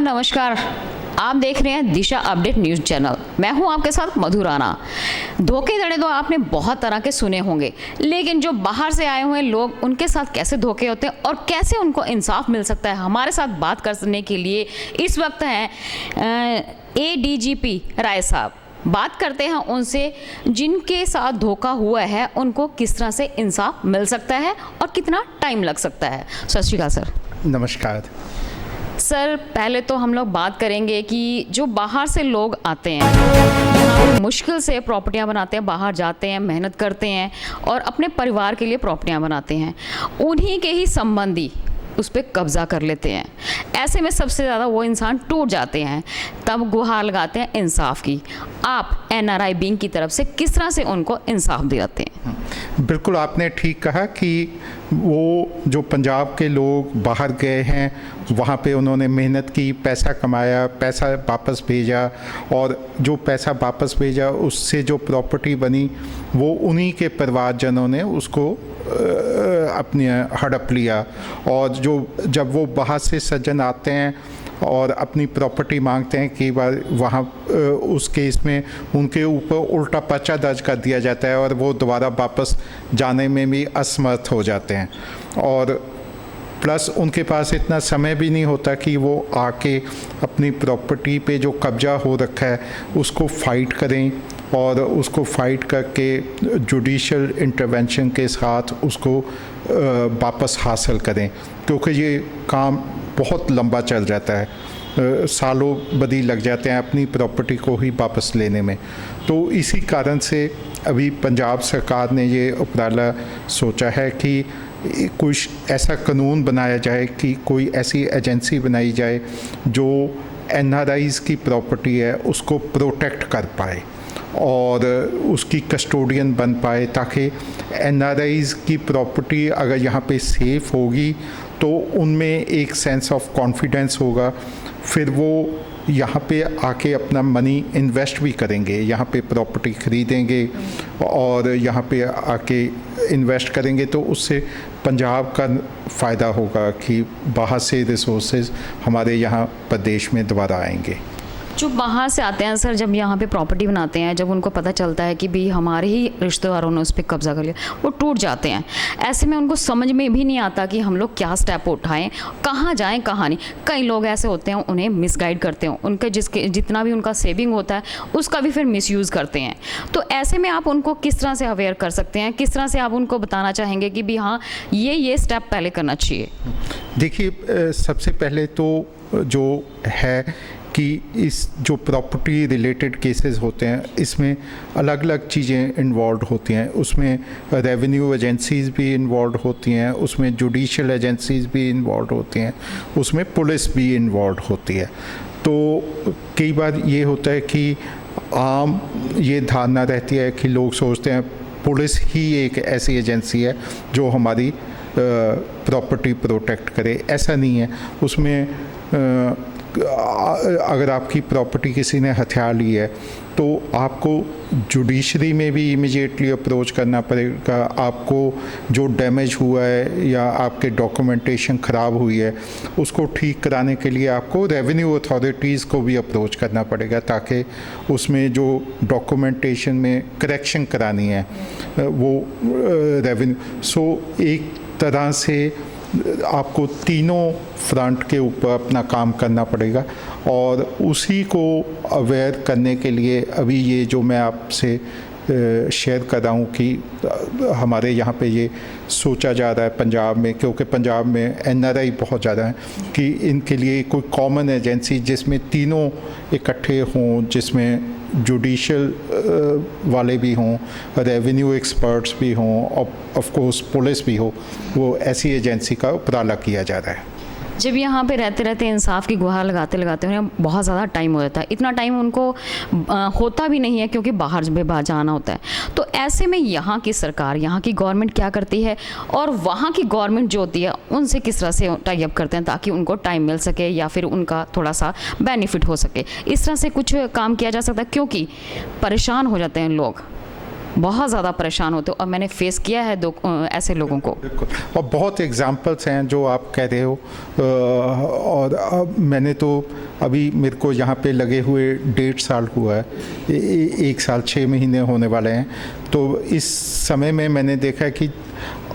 नमस्कार, आप देख रहे हैं दिशा अपडेट न्यूज चैनल। मैं हूं आपके साथ मधु राणा। धोखेधड़ी तो आपने बहुत तरह के सुने होंगे, लेकिन जो बाहर से आए हुए लोग, उनके साथ कैसे धोखे होते हैं और कैसे उनको इंसाफ मिल सकता है, हमारे साथ बात करने के लिए इस वक्त हैं ADGP राय साहब। बात करते हैं उनसे, जिनके साथ धोखा हुआ है उनको किस तरह से इंसाफ मिल सकता है और कितना टाइम लग सकता है। सत श्री अकाल सर। नमस्कार सर, पहले तो हम लोग बात करेंगे कि जो बाहर से लोग आते हैं, यहाँ पे मुश्किल से प्रॉपर्टियाँ बनाते हैं, बाहर जाते हैं, मेहनत करते हैं और अपने परिवार के लिए प्रॉपर्टियाँ बनाते हैं, उन्हीं के ही संबंधी उस पर कब्जा कर लेते हैं। ऐसे में सबसे ज़्यादा वो इंसान टूट जाते हैं, तब गुहार लगाते हैं इंसाफ की। आप NRI विंग की तरफ से किस तरह से उनको इंसाफ दिलाते हैं? बिल्कुल, आपने ठीक कहा कि वो जो पंजाब के लोग बाहर गए हैं, वहाँ पे उन्होंने मेहनत की, पैसा कमाया, पैसा वापस भेजा और जो पैसा वापस भेजा उससे जो प्रॉपर्टी बनी वो उन्हीं के परिवारजनों ने उसको अपनी हड़प लिया। और जो जब वो बाहर से सज्जन आते हैं और अपनी प्रॉपर्टी मांगते हैं, कई बार वहाँ उस केस में उनके ऊपर उल्टा पर्चा दर्ज कर दिया जाता है और वो दोबारा वापस जाने में भी असमर्थ हो जाते हैं। और प्लस उनके पास इतना समय भी नहीं होता कि वो आके अपनी प्रॉपर्टी पे जो कब्जा हो रखा है उसको फाइट करें और उसको फाइट करके जुडिशल इंटरवेंशन के साथ उसको वापस हासिल करें, क्योंकि ये काम बहुत लंबा चल जाता है, सालों बदी लग जाते हैं अपनी प्रॉपर्टी को ही वापस लेने में। तो इसी कारण से अभी पंजाब सरकार ने ये उपराला सोचा है कि कुछ ऐसा कानून बनाया जाए कि कोई ऐसी एजेंसी बनाई जाए जो NRIs की प्रॉपर्टी है उसको प्रोटेक्ट कर पाए और उसकी कस्टोडियन बन पाए, ताकि NRIs की प्रॉपर्टी अगर यहाँ पे सेफ होगी तो उनमें एक सेंस ऑफ कॉन्फिडेंस होगा, फिर वो यहाँ पे आके अपना मनी इन्वेस्ट भी करेंगे, यहाँ पे प्रॉपर्टी खरीदेंगे और यहाँ पे आके इन्वेस्ट करेंगे, तो उससे पंजाब का फ़ायदा होगा कि बाहर से रिसोर्सेज हमारे यहाँ प्रदेश में दोबारा आएंगे। जो बाहर से आते हैं सर, जब यहाँ पे प्रॉपर्टी बनाते हैं, जब उनको पता चलता है कि भाई हमारे ही रिश्तेदारों ने उस पर कब्जा कर लिया, वो टूट जाते हैं। ऐसे में उनको समझ में भी नहीं आता कि हम लोग क्या स्टेप उठाएं, कहाँ जाएं, कहाँ नहीं। कई लोग ऐसे होते हैं, उन्हें मिसगाइड करते हैं, उनके जितना भी उनका सेविंग होता है उसका भी फिर मिसयूज़ करते हैं। तो ऐसे में आप उनको किस तरह से अवेयर कर सकते हैं, किस तरह से आप उनको बताना चाहेंगे कि भाई हाँ ये स्टेप पहले करना चाहिए? देखिए, सबसे पहले तो जो है कि इस जो प्रॉपर्टी रिलेटेड केसेस होते हैं इसमें अलग अलग चीज़ें इन्वॉल्व होती हैं। उसमें रेवेन्यू एजेंसीज़ भी इन्वॉल्व होती हैं, उसमें जुडिशल एजेंसीज़ भी इन्वॉल्व होती हैं, उसमें पुलिस भी इन्वॉल्व होती है। तो कई बार ये होता है कि आम ये धारणा रहती है कि लोग सोचते हैं पुलिस ही एक ऐसी एजेंसी है जो हमारी प्रॉपर्टी प्रोटेक्ट करे। ऐसा नहीं है। उसमें अगर आपकी प्रॉपर्टी किसी ने हथियार ली है तो आपको जुडिशरी में भी इमीडिएटली अप्रोच करना पड़ेगा। आपको जो डैमेज हुआ है या आपके डॉक्यूमेंटेशन ख़राब हुई है उसको ठीक कराने के लिए आपको रेवेन्यू अथॉरिटीज़ को भी अप्रोच करना पड़ेगा, ताकि उसमें जो डॉक्यूमेंटेशन में करेक्शन करानी है वो रेवेन्यू एक तरह से आपको तीनों फ्रंट के ऊपर अपना काम करना पड़ेगा। और उसी को अवेयर करने के लिए अभी ये जो मैं आपसे शेयर कर रहा हूँ कि हमारे यहाँ पे ये सोचा जा रहा है पंजाब में, क्योंकि पंजाब में NRI बहुत ज़्यादा है, कि इनके लिए कोई कॉमन एजेंसी जिसमें तीनों इकट्ठे हों, जिसमें जुडिशल वाले भी हों, रेवेन्यू एक्सपर्ट्स भी हों और ऑफ कोर्स पुलिस भी हो, वो ऐसी एजेंसी का उपराला किया जा रहा है। जब यहाँ पे रहते रहते इंसाफ की गुहार लगाते लगाते उन्हें बहुत ज़्यादा टाइम हो जाता है, इतना टाइम उनको होता भी नहीं है क्योंकि बाहर जाना होता है। तो ऐसे में यहाँ की सरकार, यहाँ की गवर्नमेंट क्या करती है और वहाँ की गवर्नमेंट जो होती है उनसे किस तरह से टाई अप करते हैं ताकि उनको टाइम मिल सके या फिर उनका थोड़ा सा बेनिफिट हो सके? इस तरह से कुछ काम किया जा सकता है, क्योंकि परेशान हो जाते हैं लोग। बहुत ज़्यादा परेशान होते हो, और मैंने फेस किया है ऐसे लोगों को। बिल्कुल, और बहुत एग्जांपल्स हैं जो आप कह रहे हो। और अब मैंने तो अभी मेरे को यहाँ पे लगे हुए 1.5 साल हुआ है, 1 साल 6 महीने होने वाले हैं। तो इस समय में मैंने देखा कि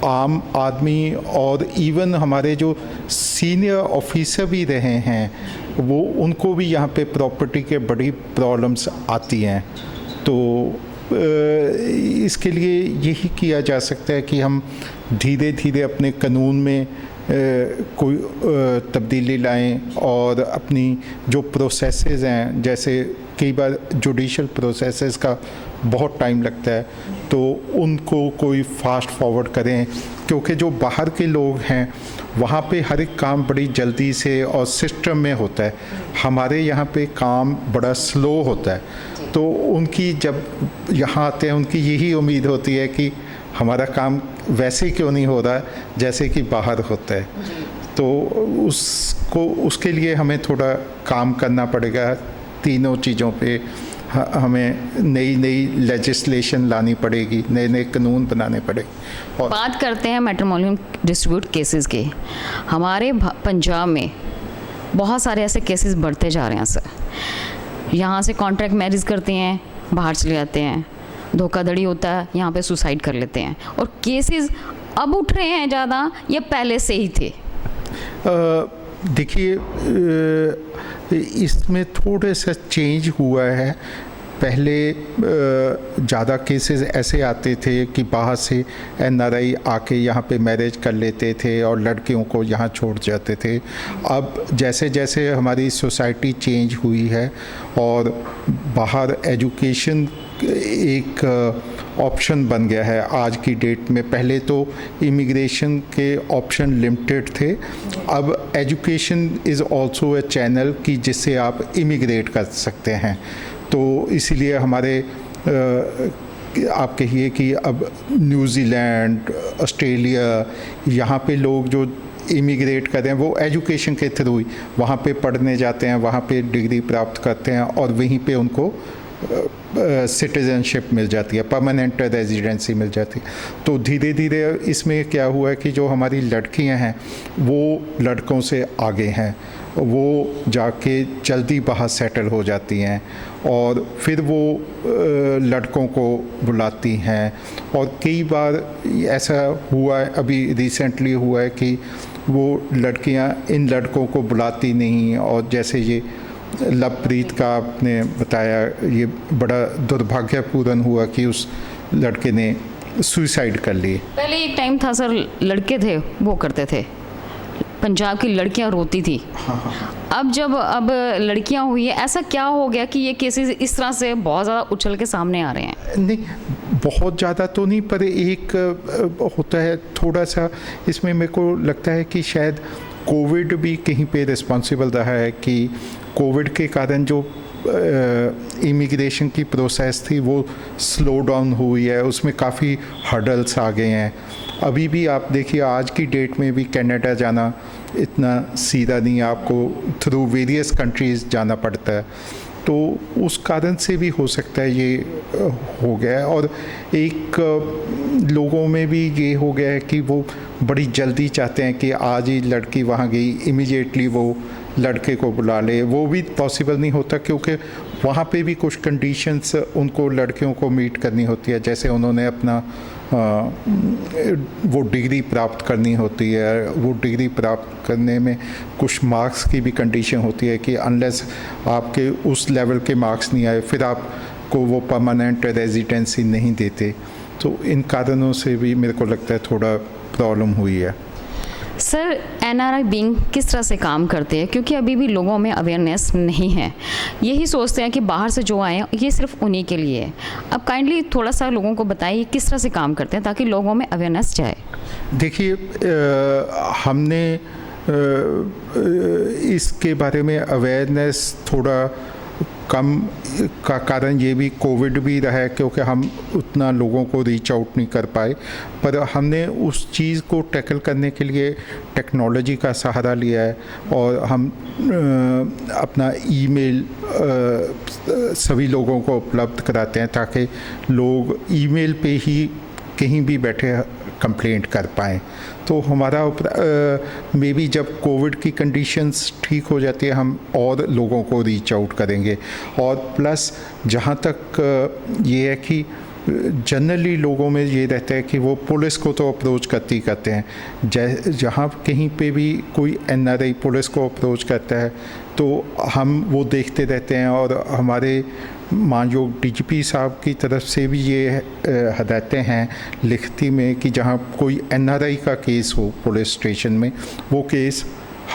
आम आदमी और इवन हमारे जो सीनियर ऑफिसर भी रहे हैं, वो उनको भी यहाँ पे प्रॉपर्टी के बड़ी प्रॉब्लम्स आती हैं। तो इसके लिए यही किया जा सकता है कि हम धीरे धीरे अपने कानून में कोई तब्दीली लाएं, और अपनी जो प्रोसेसेस हैं, जैसे कई बार जुडिशल प्रोसेसेस का बहुत टाइम लगता है, तो उनको कोई फास्ट फॉरवर्ड करें, क्योंकि जो बाहर के लोग हैं वहाँ पे हर एक काम बड़ी जल्दी से और सिस्टम में होता है। हमारे यहाँ पे काम बड़ा स्लो होता है, तो उनकी जब यहाँ आते हैं उनकी यही उम्मीद होती है कि हमारा काम वैसे क्यों नहीं हो रहा जैसे कि बाहर होता है। तो उसके लिए हमें थोड़ा काम करना पड़ेगा। तीनों चीज़ों पे हमें नई लेजिस्लेशन लानी पड़ेगी, नए कानून बनाने पड़ेंगे। और बात करते हैं मैट्रिमोनियल डिस्प्यूट केसेस के। हमारे पंजाब में बहुत सारे ऐसे केसेस बढ़ते जा रहे हैं सर। यहाँ से कॉन्ट्रैक्ट मैरिज करते हैं, बाहर चले जाते हैं, धोखाधड़ी होता है, यहाँ पे सुसाइड कर लेते हैं। और केसेस अब उठ रहे हैं ज़्यादा, ये पहले से ही थे? देखिए, इसमें थोड़ा सा चेंज हुआ है। पहले ज़्यादा केसेस ऐसे आते थे कि बाहर से NRI आके यहाँ पे मैरिज कर लेते थे और लड़कियों को यहाँ छोड़ जाते थे। अब जैसे जैसे हमारी सोसाइटी चेंज हुई है और बाहर एजुकेशन एक ऑप्शन बन गया है आज की डेट में। पहले तो इमिग्रेशन के ऑप्शन लिमिटेड थे, अब education is also a channel कि जिससे आप इमिग्रेट कर सकते हैं। तो इसीलिए हमारे आप कहिए कि अब न्यूजीलैंड, ऑस्ट्रेलिया, यहाँ पे लोग जो इमिग्रेट कर रहे हैं वो एजुकेशन के थ्रू ही वहाँ पे पढ़ने जाते हैं, वहाँ पे डिग्री प्राप्त करते हैं और वहीं पे उनको सिटीज़नशिप मिल जाती है, परमानेंट रेजिडेंसी मिल जाती है। तो धीरे धीरे इसमें क्या हुआ है कि जो हमारी लड़कियां हैं वो लड़कों से आगे हैं, वो जाके जल्दी बाहर सेटल हो जाती हैं और फिर वो लड़कों को बुलाती हैं। और कई बार ऐसा हुआ है, अभी रिसेंटली हुआ है कि वो लड़कियां इन लड़कों को बुलाती नहीं, और जैसे ये लवप्रीत का आपने बताया, ये बड़ा दुर्भाग्यपूर्ण हुआ कि उस लड़के ने सुसाइड कर ली। पहले एक टाइम था सर, लड़के थे वो करते थे, पंजाब की लड़कियां रोती थी। अब लड़कियां हुई है, ऐसा क्या हो गया कि ये केसेस इस तरह से बहुत ज़्यादा उछल के सामने आ रहे हैं? नहीं, बहुत ज़्यादा तो नहीं, पर एक होता है थोड़ा सा। इसमें मेरे को लगता है कि शायद कोविड भी कहीं पे रिस्पॉन्सिबल रहा है कि कोविड के कारण जो इमिग्रेशन की प्रोसेस थी वो स्लो डाउन हुई है, उसमें काफ़ी हर्डल्स आ गए हैं। अभी भी आप देखिए आज की डेट में भी कनाडा जाना इतना सीधा नहीं, आपको थ्रू वेरियस कंट्रीज़ जाना पड़ता है। तो उस कारण से भी हो सकता है ये हो गया है। और एक लोगों में भी ये हो गया है कि वो बड़ी जल्दी चाहते हैं कि आज ही लड़की वहाँ गई, इमीडिएटली वो लड़के को बुला ले। वो भी पॉसिबल नहीं होता क्योंकि वहाँ पे भी कुछ कंडीशंस उनको लड़कियों को मीट करनी होती है, जैसे उन्होंने अपना वो डिग्री प्राप्त करनी होती है। वो डिग्री प्राप्त करने में कुछ मार्क्स की भी कंडीशन होती है कि अनलेस आपके उस लेवल के मार्क्स नहीं आए फिर आपको वो परमानेंट रेजिडेंसी नहीं देते। तो इन कारणों से भी मेरे को लगता है थोड़ा प्रॉब्लम हुई है। सर, NRI विंग किस तरह से काम करते हैं? क्योंकि अभी भी लोगों में अवेयरनेस नहीं है, यही सोचते हैं कि बाहर से जो आए हैं ये सिर्फ उन्हीं के लिए है। अब काइंडली थोड़ा सा लोगों को बताइए किस तरह से काम करते हैं ताकि लोगों में अवेयरनेस जाए। देखिए, हमने इसके बारे में अवेयरनेस थोड़ा कम का कारण ये भी कोविड भी रहा है, क्योंकि हम उतना लोगों को रीच आउट नहीं कर पाए, पर हमने उस चीज़ को टैकल करने के लिए टेक्नोलॉजी का सहारा लिया है और हम अपना ईमेल सभी लोगों को उपलब्ध कराते हैं ताकि लोग ईमेल पे ही कहीं भी बैठे कंप्लेंट कर पाएँ। तो हमारा मे बी जब कोविड की कंडीशंस ठीक हो जाती है हम और लोगों को रीच आउट करेंगे। और प्लस जहाँ तक ये है कि जनरली लोगों में ये रहता है कि वो पुलिस को तो अप्रोच करते हैं, जहाँ कहीं पे भी कोई NRI पुलिस को अप्रोच करता है तो हम वो देखते रहते हैं। और हमारे मानयोग DGP साहब की तरफ से भी ये हदायतें हैं लिखती में कि जहाँ कोई NRI का केस हो पुलिस स्टेशन में, वो केस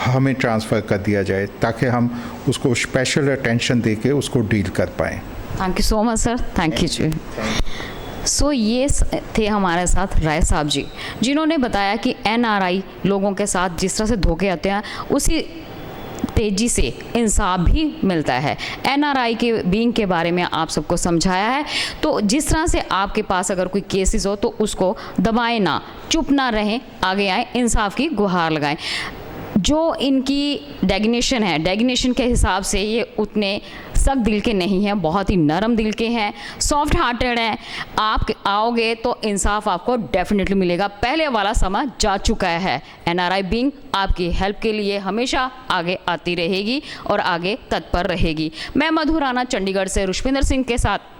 हमें ट्रांसफ़र कर दिया जाए ताकि हम उसको स्पेशल अटेंशन देके उसको डील कर पाएँ। Thank you so much sir, thank you जी। सो ये थे हमारे साथ राय साहब जी, जिन्होंने बताया कि NRI लोगों के साथ जिस तरह से धोखे आते हैं उसी तेज़ी से इंसाफ भी मिलता है। NRI के बीइंग के बारे में आप सबको समझाया है। तो जिस तरह से आपके पास अगर कोई केसेस हो तो उसको दबाएं ना, चुप ना रहें, आगे आएँ, इंसाफ की गुहार लगाएं। जो इनकी डेगिनेशन है, डेगिनेशन के हिसाब से ये उतने सख्त दिल के नहीं हैं, बहुत ही नरम दिल के हैं, सॉफ्ट हार्टेड हैं। आप आओगे तो इंसाफ आपको डेफिनेटली मिलेगा। पहले वाला समय जा चुका है। NRI बीइंग आपकी हेल्प के लिए हमेशा आगे आती रहेगी और आगे तत्पर रहेगी। मैं मधु राणा चंडीगढ़ से रुष्पिंदर सिंह के साथ